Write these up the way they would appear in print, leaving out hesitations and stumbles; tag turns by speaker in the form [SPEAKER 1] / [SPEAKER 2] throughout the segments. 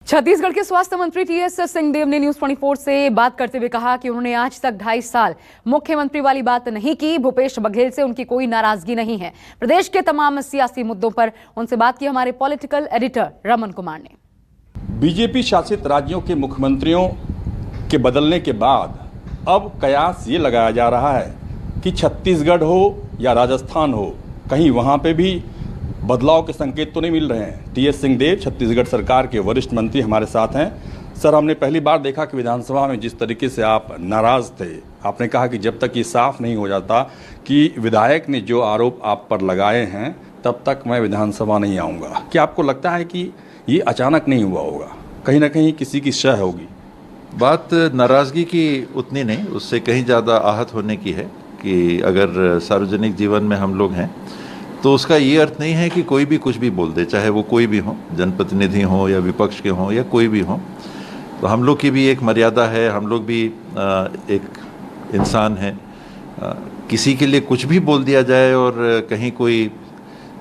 [SPEAKER 1] छत्तीसगढ़ के स्वास्थ्य मंत्री टीएस सिंहदेव ने न्यूज 24 से बात करते हुए कहा कि उन्होंने आज तक 2.5 साल मुख्यमंत्री वाली बात नहीं की। भूपेश बघेल से उनकी कोई नाराजगी नहीं है। प्रदेश के तमाम सियासी मुद्दों पर उनसे बात की हमारे पॉलिटिकल एडिटर रमन कुमार ने।
[SPEAKER 2] बीजेपी शासित राज्यों के मुख्यमंत्रियों के बदलने के बाद अब कयास ये लगाया जा रहा है कि छत्तीसगढ़ हो या राजस्थान हो, कहीं वहाँ पे भी बदलाव के संकेत तो नहीं मिल रहे हैं। टीएस सिंहदेव छत्तीसगढ़ सरकार के वरिष्ठ मंत्री हमारे साथ हैं। सर, हमने पहली बार देखा कि विधानसभा में जिस तरीके से आप नाराज थे, आपने कहा कि जब तक ये साफ नहीं हो जाता कि विधायक ने जो आरोप आप पर लगाए हैं तब तक मैं विधानसभा नहीं आऊँगा। क्या आपको लगता है कि ये अचानक नहीं हुआ होगा, कहीं ना कहीं किसी की शय होगी?
[SPEAKER 3] बात नाराज़गी की उतनी नहीं, उससे कहीं ज़्यादा आहत होने की है कि अगर सार्वजनिक जीवन में हम लोग हैं तो उसका ये अर्थ नहीं है कि कोई भी कुछ भी बोल दे, चाहे वो कोई भी हो, जनप्रतिनिधि हो या विपक्ष के हों या कोई भी हो। तो हम लोग की भी एक मर्यादा है, हम लोग भी एक इंसान हैं। किसी के लिए कुछ भी बोल दिया जाए और कहीं कोई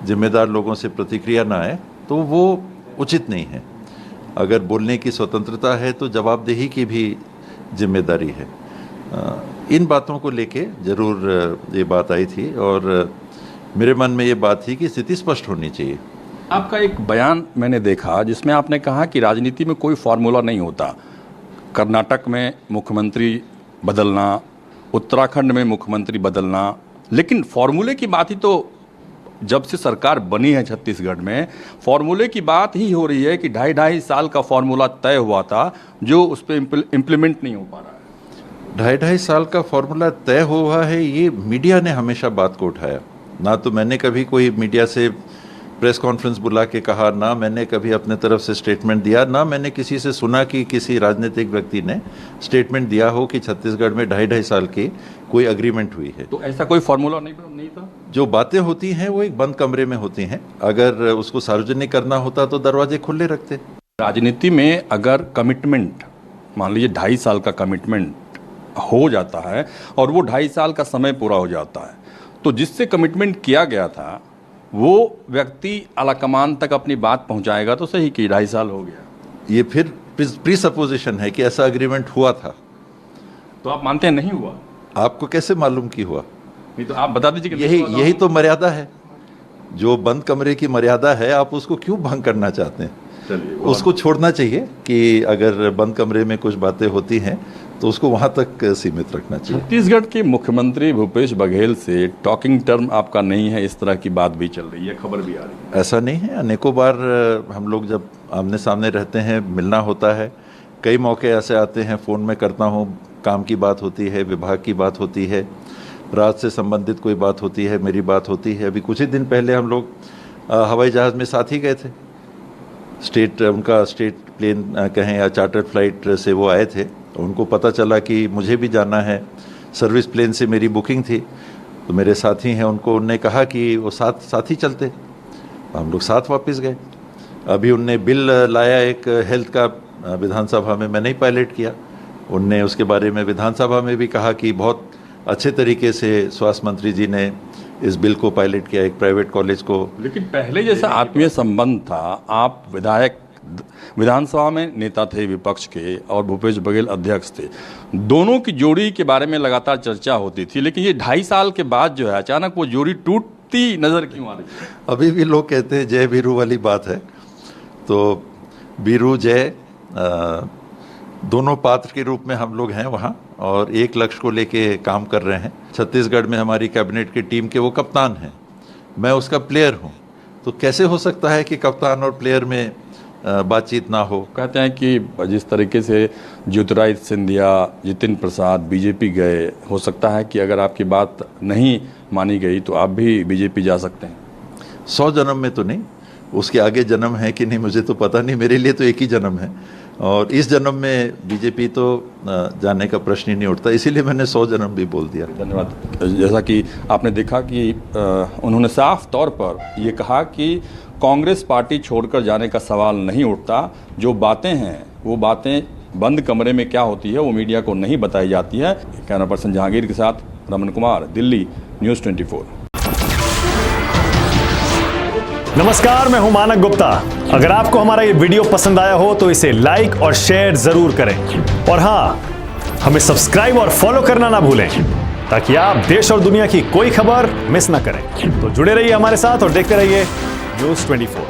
[SPEAKER 3] जिम्मेदार लोगों से प्रतिक्रिया ना आए तो वो उचित नहीं है। अगर बोलने की स्वतंत्रता है तो जवाबदेही की भी जिम्मेदारी है। इन बातों को लेके ज़रूर ये बात आई थी और मेरे मन में ये बात थी कि स्थिति स्पष्ट होनी चाहिए।
[SPEAKER 2] आपका एक बयान मैंने देखा जिसमें आपने कहा कि राजनीति में कोई फार्मूला नहीं होता। कर्नाटक में मुख्यमंत्री बदलना, उत्तराखंड में मुख्यमंत्री बदलना, लेकिन फार्मूले की बात ही तो जब से सरकार बनी है छत्तीसगढ़ में, फार्मूले की बात ही हो रही है कि 2.5 साल का फार्मूला तय हुआ था जो उस पर इम्प्लीमेंट नहीं हो पा रहा है।
[SPEAKER 3] 2.5 साल का फार्मूला तय हुआ है, ये मीडिया ने हमेशा बात को उठाया। ना तो मैंने कभी कोई मीडिया से प्रेस कॉन्फ्रेंस बुला के कहा, ना मैंने कभी अपने तरफ से स्टेटमेंट दिया, ना मैंने किसी से सुना कि किसी राजनीतिक व्यक्ति ने स्टेटमेंट दिया हो कि छत्तीसगढ़ में 2.5 साल की कोई अग्रीमेंट हुई है।
[SPEAKER 2] तो ऐसा कोई फार्मूला नहीं था।
[SPEAKER 3] जो बातें होती हैं वो एक बंद कमरे में होती हैं। अगर उसको सार्वजनिक करना होता तो दरवाजे खुले रखते।
[SPEAKER 2] राजनीति में अगर कमिटमेंट, मान लीजिए 2.5 साल का कमिटमेंट हो जाता है और वो 2.5 साल का समय पूरा हो जाता है, तो जिससे कमिटमेंट किया गया था वो व्यक्ति आलाकमान तक अपनी बात पहुंचाएगा तो सही कि 2.5 साल हो गया।
[SPEAKER 3] ये फिर प्री सपोजिशन है कि ऐसा अग्रीमेंट हुआ था।
[SPEAKER 2] तो आप मानते हैं नहीं हुआ?
[SPEAKER 3] आपको कैसे मालूम कि हुआ?
[SPEAKER 2] नहीं तो आप बता दीजिए कि
[SPEAKER 3] यही तो मर्यादा है। जो बंद कमरे की मर्यादा है, आप उसको क्यों भंग करना चाहते हैं? उसको छोड़ना चाहिए कि अगर बंद कमरे में कुछ बातें होती हैं तो उसको वहां तक सीमित रखना चाहिए।
[SPEAKER 2] छत्तीसगढ़ के मुख्यमंत्री भूपेश बघेल से टॉकिंग टर्म आपका नहीं है, इस तरह की बात भी चल रही है, खबर भी आ रही है।
[SPEAKER 3] ऐसा नहीं है। अनेकों बार हम लोग जब आमने सामने रहते हैं, मिलना होता है। कई मौके ऐसे आते हैं, फ़ोन में करता हूँ, काम की बात होती है, विभाग की बात होती है, राज्य से संबंधित कोई बात होती है, मेरी बात होती है। अभी कुछ ही दिन पहले हम लोग हवाई जहाज़ में साथ ही गए थे। उनका स्टेट प्लेन कहें या चार्टर्ड फ्लाइट से वो आए थे। उनको पता चला कि मुझे भी जाना है, सर्विस प्लेन से मेरी बुकिंग थी, तो मेरे साथी हैं, उन्होंने कहा कि वो साथ ही चलते। हम लोग साथ वापस गए। अभी उनने बिल लाया एक हेल्थ का, विधानसभा में मैंने ही पायलट किया। उनने उसके बारे में विधानसभा में भी कहा कि बहुत अच्छे तरीके से स्वास्थ्य मंत्री जी ने इस बिल को पायलट किया, एक प्राइवेट कॉलेज को।
[SPEAKER 2] लेकिन पहले जैसा आत्मीय संबंध था, आप विधायक विधानसभा में नेता थे विपक्ष के और भूपेश बघेल अध्यक्ष थे, दोनों की जोड़ी के बारे में लगातार चर्चा होती थी, लेकिन ये 2.5 साल के बाद जो है अचानक वो जोड़ी टूटती नजर क्यों आ रही है?
[SPEAKER 3] अभी भी लोग कहते हैं जय बीरू वाली बात है। तो बीरू जय दोनों पात्र के रूप में हम लोग हैं वहाँ और एक लक्ष्य को लेके काम कर रहे हैं। छत्तीसगढ़ में हमारी कैबिनेट की टीम के वो कप्तान हैं, मैं उसका प्लेयर हूँ। तो कैसे हो सकता है कि कप्तान और प्लेयर में बातचीत ना हो?
[SPEAKER 2] कहते हैं कि जिस तरीके से ज्योतिरादित्य सिंधिया, जितिन प्रसाद बीजेपी गए, हो सकता है कि अगर आपकी बात नहीं मानी गई तो आप भी बीजेपी जा सकते हैं।
[SPEAKER 3] 100 जन्म में तो नहीं, उसके आगे जन्म है कि नहीं मुझे तो पता नहीं। मेरे लिए तो एक ही जन्म है और इस जन्म में बीजेपी तो जाने का प्रश्न ही नहीं उठता, इसीलिए मैंने 100 जन्म भी बोल दिया।
[SPEAKER 2] धन्यवाद। जैसा कि आपने देखा कि उन्होंने साफ तौर पर ये कहा कि कांग्रेस पार्टी छोड़कर जाने का सवाल नहीं उठता। जो बातें हैं वो बातें बंद कमरे में क्या होती है वो मीडिया को नहीं बताई जाती है। कैमरा पर्सन जहांगीर के साथ रमन कुमार, दिल्ली, न्यूज़ 24।
[SPEAKER 4] नमस्कार, मैं हूं मानक गुप्ता। अगर आपको हमारा ये वीडियो पसंद आया हो तो इसे लाइक और शेयर जरूर करें और हां, हमें सब्सक्राइब और फॉलो करना ना भूलें ताकि आप देश और दुनिया की कोई खबर मिस ना करें। तो जुड़े रहिए हमारे साथ और देखते रहिए न्यूज़ 24।